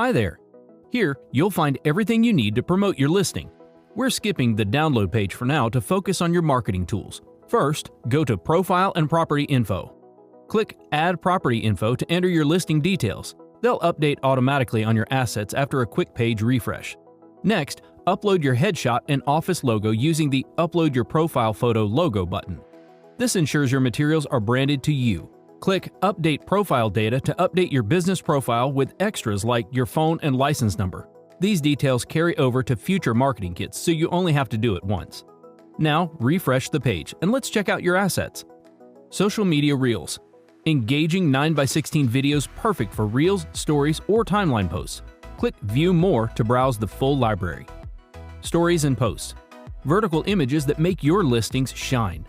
Hi there. Here, you'll find everything you need to promote your listing. We're skipping the download page for now to focus on your marketing tools. First, go to Profile and Property Info. Click Add Property Info to enter your listing details. They'll update automatically on your assets after a quick page refresh. Next, upload your headshot and office logo using the Upload Your Profile Photo logo button. This ensures your materials are branded to you. Click Update Profile Data to update your business profile with extras like your phone and license number. These details carry over to future marketing kits, so you only have to do it once. Now, refresh the page and let's check out your assets. Social Media Reels. Engaging 9x16 videos perfect for Reels, Stories, or timeline posts. Click View More to browse the full library. Stories and Posts. Vertical images that make your listings shine.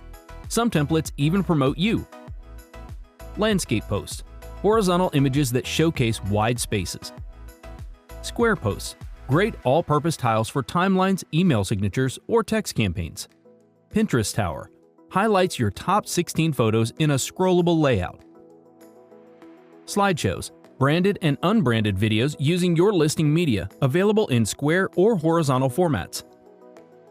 Some templates even promote you. Landscape Posts. Horizontal images that showcase wide spaces. Square Posts. Great all-purpose tiles for timelines, email signatures, or text campaigns. Pinterest Tower. Highlights your top 16 photos in a scrollable layout. Slideshows. Branded and unbranded videos using your listing media, available in square or horizontal formats.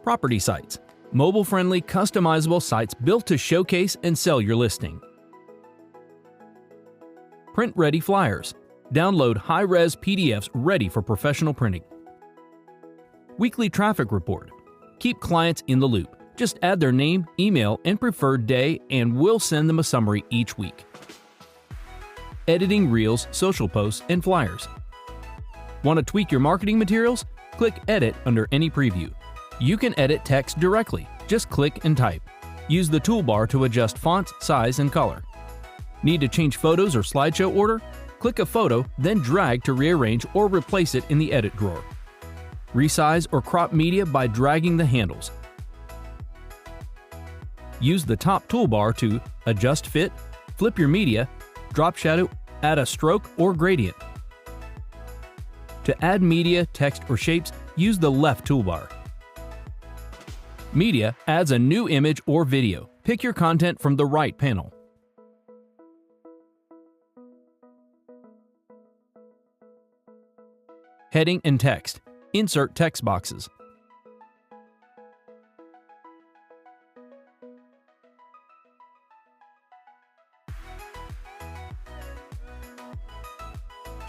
Property Sites. Mobile-friendly, customizable sites built to showcase and sell your listing. Print-ready flyers. Download high-res PDFs ready for professional printing. Weekly traffic report. Keep clients in the loop. Just add their name, email, and preferred day, and we'll send them a summary each week. Editing Reels, social posts, and flyers. Want to tweak your marketing materials? Click Edit under any preview. You can edit text directly. Just click and type. Use the toolbar to adjust font, size, and color. Need to change photos or slideshow order? Click a photo, then drag to rearrange or replace it in the edit drawer. Resize or crop media by dragging the handles. Use the top toolbar to adjust fit, flip your media, drop shadow, add a stroke or gradient. To add media, text, or shapes, use the left toolbar. Media adds a new image or video. Pick your content from the right panel. Heading and text. Insert text boxes.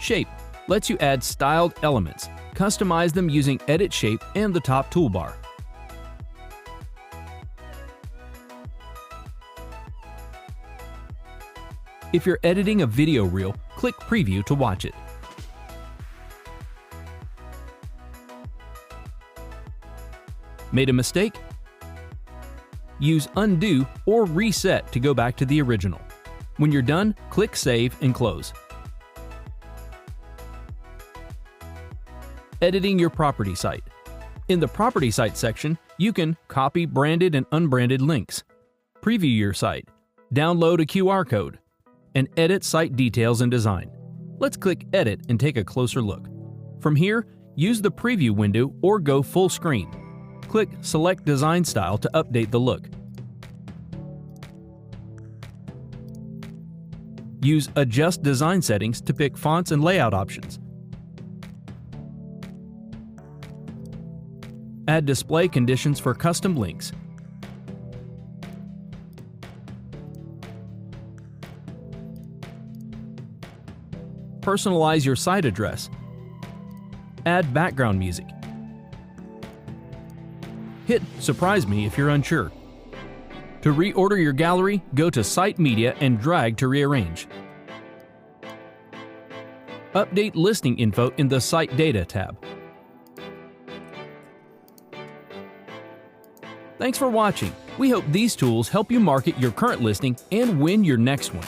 Shape lets you add styled elements. Customize them using Edit Shape and the top toolbar. If you're editing a video reel, click Preview to watch it. Made a mistake? Use Undo or Reset to go back to the original. When you're done, click Save and Close. Editing your property site. In the Property Site section, you can copy branded and unbranded links, preview your site, download a QR code, and edit site details and design. Let's click Edit and take a closer look. From here, use the preview window or go full screen. Click Select Design Style to update the look. Use Adjust Design Settings to pick fonts and layout options. Add display conditions for custom links. Personalize your site address. Add background music. Hit Surprise Me if you're unsure. To reorder your gallery, go to Site Media and drag to rearrange. Update listing info in the Site Data tab. Thanks for watching. We hope these tools help you market your current listing and win your next one.